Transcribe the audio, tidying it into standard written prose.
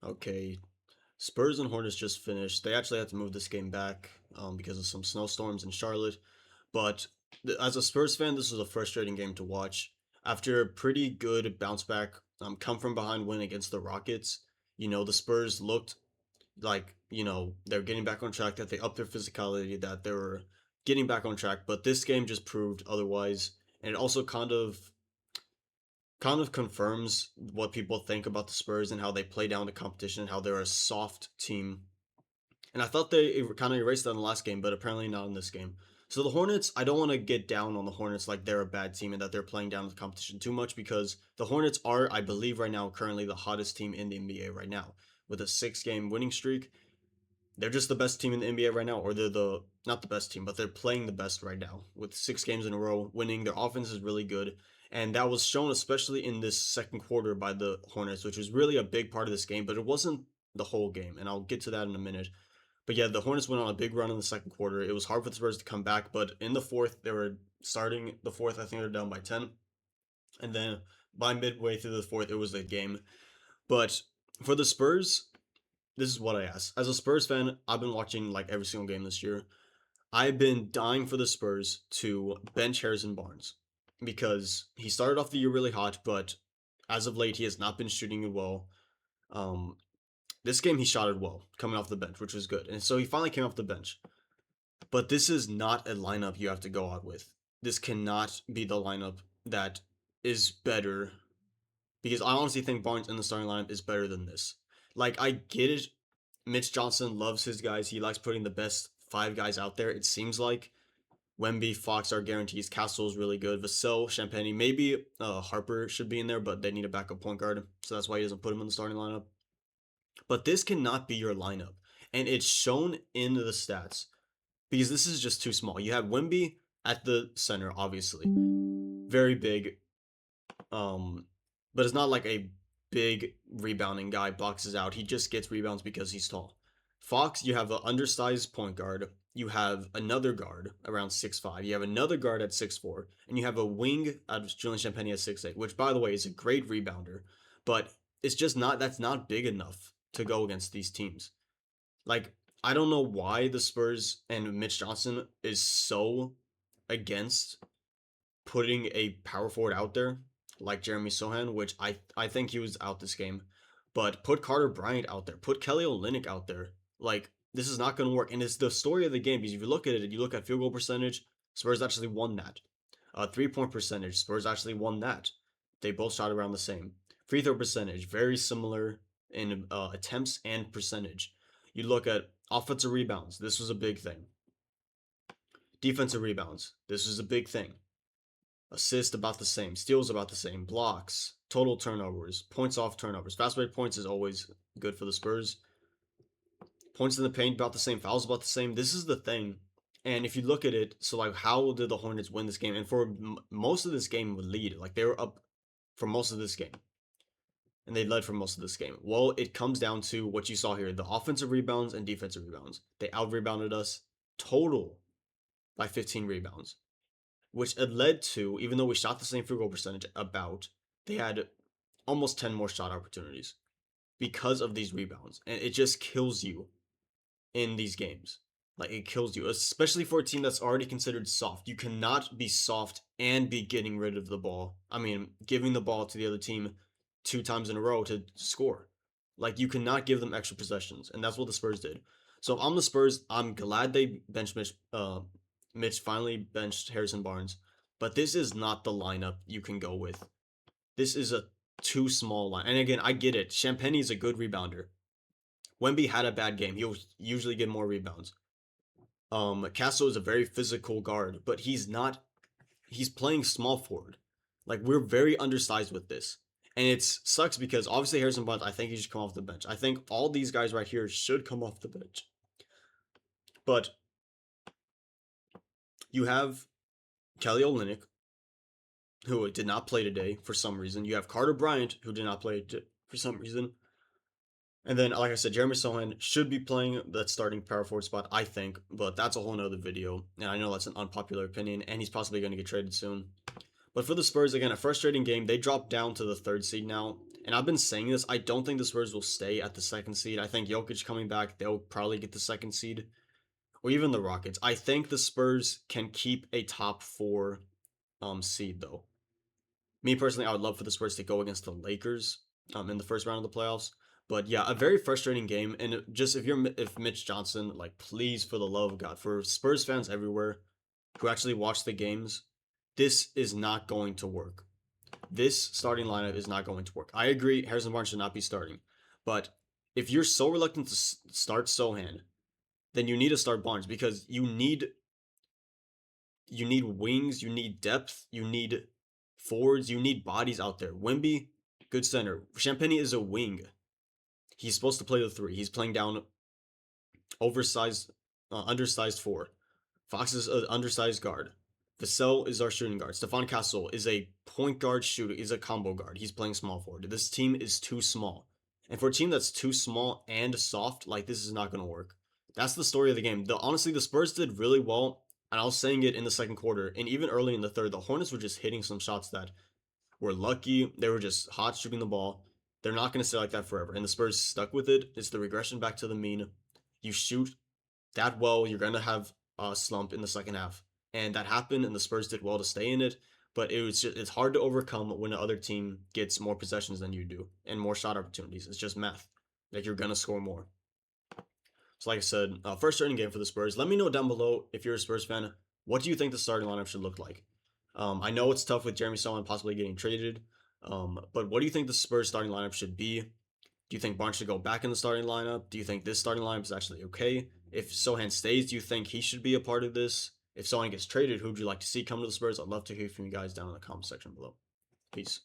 Okay, Spurs and Hornets just finished. They actually had to move this game back because of some snowstorms in Charlotte. But as a Spurs fan, this was a frustrating game to watch. After a pretty good bounce back, come from behind win against the Rockets, the Spurs looked like, they're getting back on track, that they upped their physicality, that they were getting back on track. But this game just proved otherwise. And it also kind of confirms what people think about the Spurs and how they play down the competition and how they're a soft team. And I thought they kind of erased that in the last game, but apparently not in this game. So the Hornets, I don't want to get down on the Hornets like they're a bad team and that they're playing down the competition too much, because the Hornets are, I believe right now, currently the hottest team in the NBA right now with a 6 game winning streak. They're just the best team in the NBA right now, or they're the not the best team, but they're playing the best right now with 6 games in a row winning. Their offense is really good, and that was shown especially in this second quarter by the Hornets, which was really a big part of this game, but it wasn't the whole game, and I'll get to that in a minute. But yeah, the Hornets went on a big run in the second quarter. It was hard for the Spurs to come back, but in the fourth, they were starting the fourth. I think they're down by 10, and then by midway through the fourth, it was the game. But for the Spurs, this is what I ask. As a Spurs fan, I've been watching like every single game this year. I've been dying for the Spurs to bench Harrison Barnes because he started off the year really hot, but as of late, he has not been shooting it well. Um, this game, he shot it well coming off the bench, which was good. And so he finally came off the bench. But this is not a lineup you have to go out with. This cannot be the lineup that is better, because I honestly think Barnes in the starting lineup is better than this. Like, I get it. Mitch Johnson loves his guys. He likes putting the best 5 guys out there. It seems like Wemby, Fox are guarantees. Castle is really good. Vassell, Champagne, maybe Harper should be in there, but they need a backup point guard, so that's why he doesn't put him in the starting lineup. But this cannot be your lineup, and it's shown in the stats because this is just too small. You have Wemby at the center, obviously, very big, um, but it's not like a big rebounding guy boxes out. He just gets rebounds because he's tall. Fox, you have an undersized point guard. You have another guard around 6'5". You have another guard at 6'4", and you have a wing out of Julian Champagne at 6'8", which by the way is a great rebounder, but it's just not that's not big enough to go against these teams. Like, I don't know why the Spurs and Mitch Johnson is so against putting a power forward out there like Jeremy Sohan, which I think he was out this game, but put Carter Bryant out there, put Kelly Olynyk out there. Like, this is not going to work, and it's the story of the game, because if you look at it, you look at field goal percentage, Spurs actually won that. 3-point percentage, Spurs actually won that. They both shot around the same. Free throw percentage, very similar in attempts and percentage. You look at offensive rebounds, this was a big thing. Defensive rebounds, this was a big thing. Assist about the same, steals about the same, blocks, total turnovers, points off turnovers. Fast break points is always good for the Spurs. Points in the paint about the same, fouls about the same. This is the thing. And if you look at it, so like, how did the Hornets win this game? And for most of this game would lead, like they were up for most of this game, and they led for most of this game. Well, it comes down to what you saw here: the offensive rebounds and defensive rebounds. They out rebounded us total by 15 rebounds, which had led to, even though we shot the same field goal percentage, they had almost 10 more shot opportunities because of these rebounds. And it just kills you in these games. Like, it kills you, especially for a team that's already considered soft. You cannot be soft and be getting rid of the ball. I mean, giving the ball to the other team 2 times in a row to score. Like, you cannot give them extra possessions, and that's what the Spurs did. So if I'm the Spurs, I'm glad they benched Mitch finally benched Harrison Barnes, but this is not the lineup you can go with. This is a too small line. And again, I get it. Champagne is a good rebounder. Wemby had a bad game. He'll usually get more rebounds. Castro is a very physical guard, but he's playing small forward. Like, we're very undersized with this. And it sucks because obviously Harrison Barnes, I think he should come off the bench. I think all these guys right here should come off the bench. But you have Kelly Olynyk, who did not play today for some reason. You have Carter Bryant, who did not play for some reason. And then, like I said, Jeremy Sohan should be playing that starting power forward spot, I think, but that's a whole nother video. And I know that's an unpopular opinion, and he's possibly going to get traded soon. But for the Spurs, again, a frustrating game. They dropped down to the 3rd seed now. And I've been saying this. I don't think the Spurs will stay at the second seed. I think Jokic coming back, they'll probably get the second seed, or even the Rockets. I think the Spurs can keep a top four seed though. Me personally, I would love for the Spurs to go against the Lakers in the first round of the playoffs. But yeah, a very frustrating game. And just if Mitch Johnson, like please for the love of God, for Spurs fans everywhere who actually watch the games, this is not going to work. This starting lineup is not going to work. I agree, Harrison Barnes should not be starting, but if you're so reluctant to start Sohan, then you need to start Barnes because you need wings, you need depth, you need forwards, you need bodies out there. Wemby, good center. Champagny is a wing. He's supposed to play the three. He's playing down oversized, undersized four. Fox is an undersized guard. Vassell is our shooting guard. Stephon Castle is a point guard shooter. Is a combo guard. He's playing small forward. This team is too small. And for a team that's too small and soft, like this is not going to work. That's the story of the game. Honestly, the Spurs did really well, and I was saying it in the second quarter, and even early in the third, the Hornets were just hitting some shots that were lucky. They were just hot shooting the ball. They're not going to stay like that forever, and the Spurs stuck with it. It's the regression back to the mean. You shoot that well, you're going to have a slump in the second half. And that happened, and the Spurs did well to stay in it. But it's hard to overcome when the other team gets more possessions than you do and more shot opportunities. It's just math. Like you're gonna score more. So like I said, first starting game for the Spurs. Let me know down below if you're a Spurs fan. What do you think the starting lineup should look like? I know it's tough with Jeremy Sohan possibly getting traded. But what do you think the Spurs starting lineup should be? Do you think Barnes should go back in the starting lineup? Do you think this starting lineup is actually okay? If Sohan stays, do you think he should be a part of this? If Sohan gets traded, who would you like to see come to the Spurs? I'd love to hear from you guys down in the comment section below. Peace.